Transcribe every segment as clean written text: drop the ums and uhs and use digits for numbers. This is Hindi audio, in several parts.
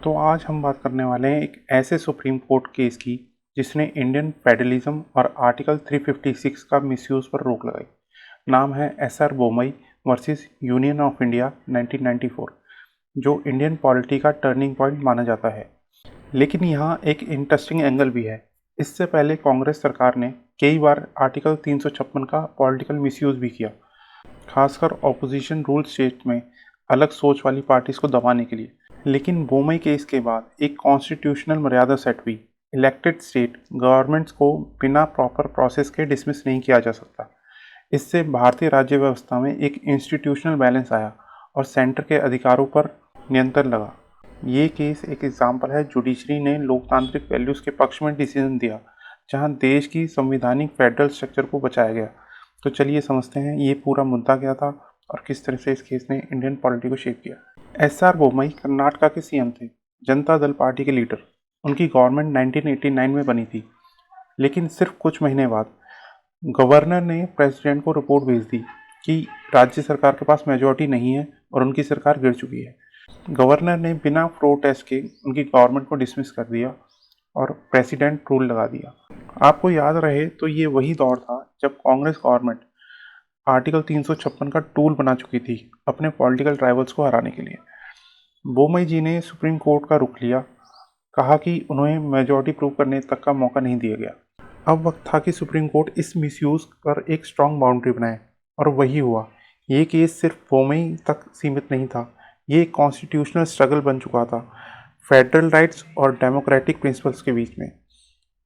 तो आज हम बात करने वाले हैं एक ऐसे सुप्रीम कोर्ट केस की जिसने इंडियन फेडरलिज्म और आर्टिकल 356 का मिसयूज पर रोक लगाई। नाम है SR Bommai versus union of India 1994, जो इंडियन पॉलिटी का टर्निंग पॉइंट माना जाता है। लेकिन यहाँ एक इंटरेस्टिंग एंगल भी है। इससे पहले कांग्रेस सरकार ने कई बार आर्टिकल 356 का पॉलिटिकल मिसयूज भी किया, खासकर ऑपोजिशन रूल स्टेट में अलग सोच वाली पार्टीज को दबाने के लिए। लेकिन बोमई केस के बाद एक कॉन्स्टिट्यूशनल मर्यादा सेट हुई। इलेक्टेड स्टेट गवर्नमेंट्स को बिना प्रॉपर प्रोसेस के डिसमिस नहीं किया जा सकता। इससे भारतीय राज्य व्यवस्था में एक इंस्टीट्यूशनल बैलेंस आया और सेंटर के अधिकारों पर नियंत्रण लगा। ये केस एक एग्जाम्पल है जुडिशरी ने लोकतांत्रिक वैल्यूज के पक्ष में डिसीजन दिया, जहां देश की संवैधानिक फेडरल स्ट्रक्चर को बचाया गया। तो चलिए समझते हैं ये पूरा मुद्दा क्या था और किस तरह से इस केस ने इंडियन पॉलिटी को शेप किया। एसआर बोमई कर्नाटका के सीएम थे, जनता दल पार्टी के लीडर। उनकी गवर्नमेंट 1989 में बनी थी, लेकिन सिर्फ कुछ महीने बाद गवर्नर ने प्रेसिडेंट को रिपोर्ट भेज दी कि राज्य सरकार के पास मेजॉरिटी नहीं है और उनकी सरकार गिर चुकी है। गवर्नर ने बिना प्रोटेस्ट के उनकी गवर्नमेंट को डिसमिस कर दिया और प्रेसिडेंट रूल लगा दिया। आपको याद रहे तो ये वही दौर था जब कांग्रेस गवर्नमेंट आर्टिकल 356 का टूल बना चुकी थी अपने पॉलिटिकल राइवल्स को हराने के लिए। बोमई जी ने सुप्रीम कोर्ट का रुख लिया, कहा कि उन्हें मेजॉरिटी प्रूव करने तक का मौका नहीं दिया गया। अब वक्त था कि सुप्रीम कोर्ट इस मिसयूज पर एक स्ट्रांग बाउंड्री बनाए, और वही हुआ। ये केस सिर्फ बोमई तक सीमित नहीं था, ये एक कॉन्स्टिट्यूशनल स्ट्रगल बन चुका था फेडरल राइट्स और डेमोक्रेटिक प्रिंसिपल्स के बीच में।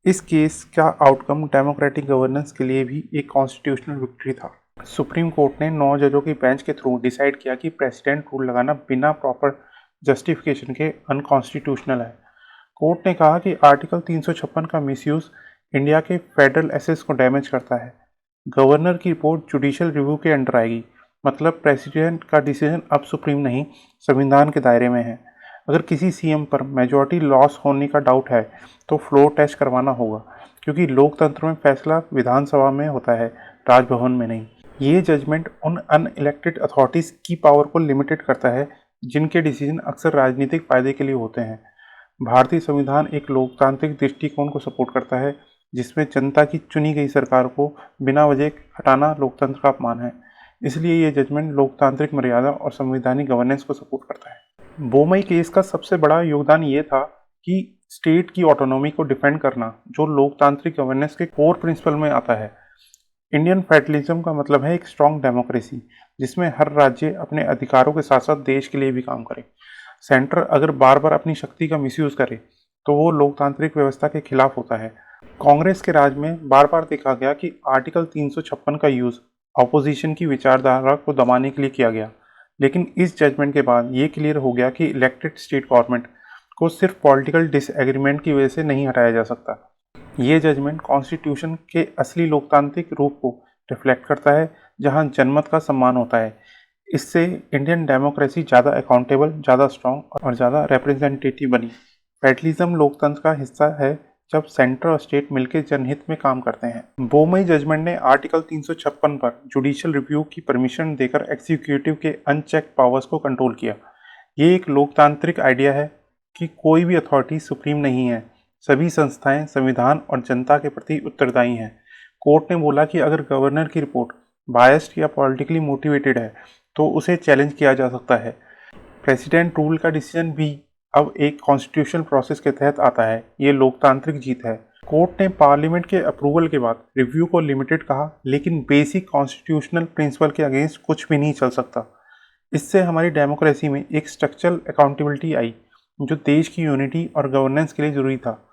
इस केस का आउटकम डेमोक्रेटिक गवर्नेंस के लिए भी एक कॉन्स्टिट्यूशनल विक्ट्री था। सुप्रीम कोर्ट ने 9 जजों की बेंच के थ्रू डिसाइड किया कि प्रेसिडेंट रूल लगाना बिना प्रॉपर जस्टिफिकेशन के अनकॉन्स्टिट्यूशनल है। कोर्ट ने कहा कि आर्टिकल 356 का मिसयूज इंडिया के फेडरल एसेट्स को डैमेज करता है। गवर्नर की रिपोर्ट जुडिशियल रिव्यू के अंडर आएगी, मतलब प्रेसिडेंट का डिसीजन अब सुप्रीम नहीं, संविधान के दायरे में है। अगर किसी सीएम पर मेजॉरिटी लॉस होने का डाउट है तो फ्लोर टेस्ट करवाना होगा, क्योंकि लोकतंत्र में फैसला विधानसभा में होता है, राजभवन में नहीं। ये जजमेंट उन अनइलेक्टेड अथॉरिटीज़ की पावर को लिमिटेड करता है जिनके डिसीजन अक्सर राजनीतिक फायदे के लिए होते हैं। भारतीय संविधान एक लोकतांत्रिक दृष्टिकोण को सपोर्ट करता है, जिसमें जनता की चुनी गई सरकार को बिना वजह हटाना लोकतंत्र का अपमान है। इसलिए ये जजमेंट लोकतांत्रिक मर्यादा और संवैधानिक गवर्नेंस को सपोर्ट करता है। बोमई केस का सबसे बड़ा योगदान ये था कि स्टेट की ऑटोनॉमी को डिफेंड करना, जो लोकतांत्रिक गवर्नेंस के कोर प्रिंसिपल में आता है। इंडियन फेडरलिज्म का मतलब है एक स्ट्रॉन्ग डेमोक्रेसी, जिसमें हर राज्य अपने अधिकारों के साथ साथ देश के लिए भी काम करे। सेंटर अगर बार बार अपनी शक्ति का मिसयूज करे तो वो लोकतांत्रिक व्यवस्था के खिलाफ होता है। कांग्रेस के राज में बार बार देखा गया कि आर्टिकल 356 का यूज ऑपोजिशन की विचारधारा को दबाने के लिए किया गया। लेकिन इस जजमेंट के बाद ये क्लियर हो गया कि इलेक्टेड स्टेट गवर्नमेंट को सिर्फ पॉलिटिकल डिसएग्रीमेंट की वजह से नहीं हटाया जा सकता। ये जजमेंट कॉन्स्टिट्यूशन के असली लोकतांत्रिक रूप को रिफ्लेक्ट करता है, जहां जनमत का सम्मान होता है। इससे इंडियन डेमोक्रेसी ज़्यादा अकाउंटेबल, ज़्यादा स्ट्रॉन्ग और ज़्यादा रिप्रेजेंटेटिव बनी। फेडरलिज्म लोकतंत्र का हिस्सा है जब सेंटर और स्टेट मिलकर जनहित में काम करते हैं। बोमई जजमेंट ने आर्टिकल 356 पर जुडिशियल रिव्यू की परमिशन देकर एग्जीक्यूटिव के अनचेक पावर्स को कंट्रोल किया। ये एक लोकतांत्रिक आइडिया है कि कोई भी अथॉरिटी सुप्रीम नहीं है, सभी संस्थाएं संविधान और जनता के प्रति उत्तरदायी हैं। कोर्ट ने बोला कि अगर गवर्नर की रिपोर्ट बायस्ड या पॉलिटिकली मोटिवेटेड है तो उसे चैलेंज किया जा सकता है। प्रेसिडेंट रूल का डिसीजन भी अब एक कॉन्स्टिट्यूशनल प्रोसेस के तहत आता है। ये लोकतांत्रिक जीत है। कोर्ट ने पार्लियामेंट के अप्रूवल के बाद रिव्यू को लिमिटेड कहा, लेकिन बेसिक कॉन्स्टिट्यूशनल प्रिंसिपल के अगेंस्ट कुछ भी नहीं चल सकता। इससे हमारी डेमोक्रेसी में एक स्ट्रक्चरल अकाउंटेबिलिटी आई, जो देश की यूनिटी और गवर्नेंस के लिए जरूरी था।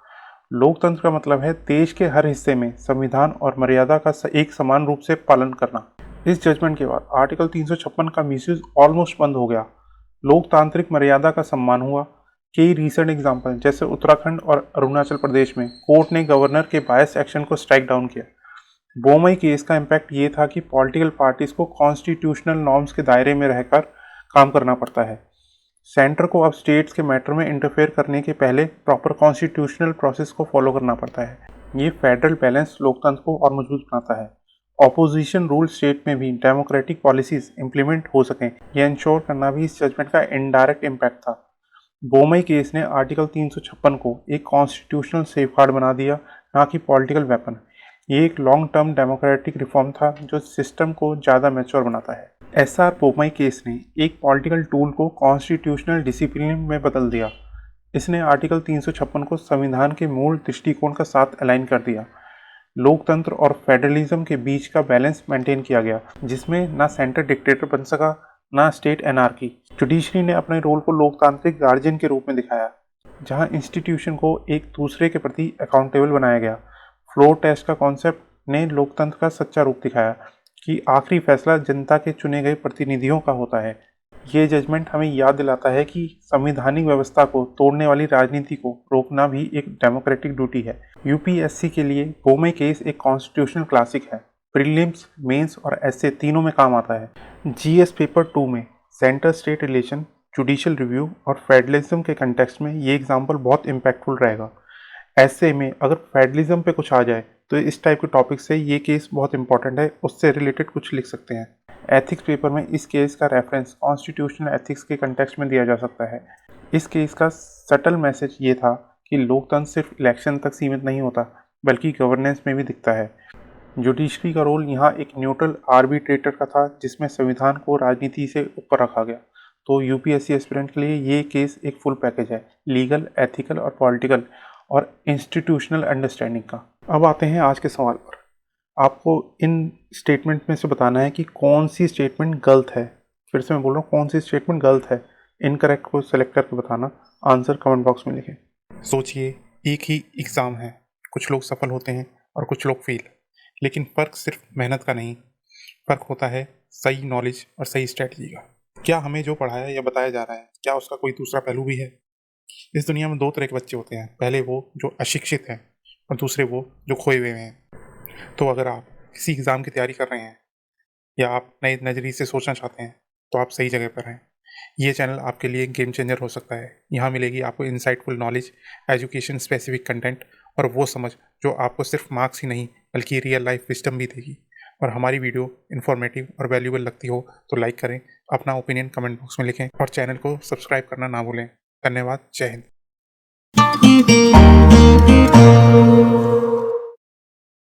लोकतंत्र का मतलब है देश के हर हिस्से में संविधान और मर्यादा का एक समान रूप से पालन करना। इस जजमेंट के बाद आर्टिकल 356 का मिसयूज ऑलमोस्ट बंद हो गया। लोकतांत्रिक मर्यादा का सम्मान हुआ। कई रीसेंट एग्जाम्पल जैसे उत्तराखंड और अरुणाचल प्रदेश में कोर्ट ने गवर्नर के बायस एक्शन को स्ट्राइक डाउन किया। बोमई केस का इम्पैक्ट ये था कि पॉलिटिकल पार्टीज को कॉन्स्टिट्यूशनल नॉर्म्स के दायरे में रहकर काम करना पड़ता है। सेंटर को अब स्टेट्स के मैटर में इंटरफेयर करने के पहले प्रॉपर कॉन्स्टिट्यूशनल प्रोसेस को फॉलो करना पड़ता है। ये फेडरल बैलेंस लोकतंत्र को और मजबूत बनाता है। ऑपोजिशन रूल स्टेट में भी डेमोक्रेटिक पॉलिसीज इंप्लीमेंट हो सकें, यह इंश्योर करना भी इस जजमेंट का इनडायरेक्ट इम्पैक्ट था। बोमई केस ने आर्टिकल 356 को एक कॉन्स्टिट्यूशनल सेफगार्ड बना दिया, ना कि पॉलिटिकल वेपन। ये एक लॉन्ग टर्म डेमोक्रेटिक रिफॉर्म था जो सिस्टम को ज़्यादा मैच्योर बनाता है। एसआर बोमई केस ने एक पॉलिटिकल टूल को कॉन्स्टिट्यूशनल डिसिप्लिन में बदल दिया। इसने आर्टिकल 356 को संविधान के मूल दृष्टिकोण का साथ अलाइन कर दिया। लोकतंत्र और फेडरलिज्म के बीच का बैलेंस मेंटेन किया गया, जिसमें ना सेंटर डिक्टेटर बन सका, ना स्टेट एनार्की। जुडिशरी ने अपने रोल को लोकतांत्रिक गार्जियन के रूप में दिखाया, जहां इंस्टीट्यूशन को एक दूसरे के प्रति अकाउंटेबल बनाया गया। फ्लोर टेस्ट का कॉन्सेप्ट ने लोकतंत्र का सच्चा रूप दिखाया कि आखिरी फैसला जनता के चुने गए प्रतिनिधियों का होता है। ये जजमेंट हमें याद दिलाता है कि संवैधानिक व्यवस्था को तोड़ने वाली राजनीति को रोकना भी एक डेमोक्रेटिक ड्यूटी है। यूपीएससी के लिए बोमई केस एक कॉन्स्टिट्यूशनल क्लासिक है। प्रीलिम्स, मेंस और एसए तीनों में काम आता है। जीएस पेपर 2 में centre state relation, judicial review और फेडरलिज्म के कंटेक्स्ट में ये एग्जाम्पल बहुत इम्पैक्टफुल रहेगा। ऐसे में अगर फेडरलिज्म पे कुछ आ जाए तो इस टाइप के टॉपिक से ये केस बहुत इंपॉर्टेंट है, उससे रिलेटेड कुछ लिख सकते हैं। एथिक्स पेपर में इस केस का रेफरेंस कॉन्स्टिट्यूशनल एथिक्स के कंटेक्स्ट में दिया जा सकता है। इस केस का सटल मैसेज ये था कि लोकतंत्र सिर्फ इलेक्शन तक सीमित नहीं होता, बल्कि गवर्नेंस में भी दिखता है। जुडिशरी का रोल यहाँ एक न्यूट्रल आर्बिट्रेटर का था, जिसमें संविधान को राजनीति से ऊपर रखा गया। तो यूपीएससी एस्पिरेंट के लिए ये केस एक फुल पैकेज है, लीगल, एथिकल और पॉलिटिकल और इंस्टीट्यूशनल अंडरस्टैंडिंग का। अब आते हैं आज के सवाल पर। आपको इन स्टेटमेंट में से बताना है कि कौन सी स्टेटमेंट गलत है। फिर से मैं बोल रहा हूँ, कौन सी स्टेटमेंट गलत है। इनकरेक्ट को सेलेक्ट करके बताना। आंसर कमेंट बॉक्स में लिखें। सोचिए, एक ही एग्ज़ाम है, कुछ लोग सफल होते हैं और कुछ लोग फेल, लेकिन फ़र्क सिर्फ मेहनत का नहीं, फ़र्क होता है सही नॉलेज और सही स्ट्रेटजी का। क्या हमें जो पढ़ाया या बताया जा रहा है, क्या उसका कोई दूसरा पहलू भी है? इस दुनिया में दो तरह के बच्चे होते हैं, पहले वो जो अशिक्षित हैं और दूसरे वो जो खोए हुए हैं। तो अगर आप किसी एग्ज़ाम की तैयारी कर रहे हैं या आप नए नज़रिए से सोचना चाहते हैं, तो आप सही जगह पर हैं। ये चैनल आपके लिए गेम चेंजर हो सकता है। यहाँ मिलेगी आपको insightful knowledge, education specific content और वो समझ जो आपको सिर्फ मार्क्स ही नहीं बल्कि रियल लाइफ विजडम भी देगी। और हमारी वीडियो इन्फॉर्मेटिव और वैल्यूबल लगती हो तो लाइक करें, अपना ओपिनियन कमेंट बॉक्स में लिखें और चैनल को सब्सक्राइब करना ना भूलें। धन्यवाद। जय हिंद।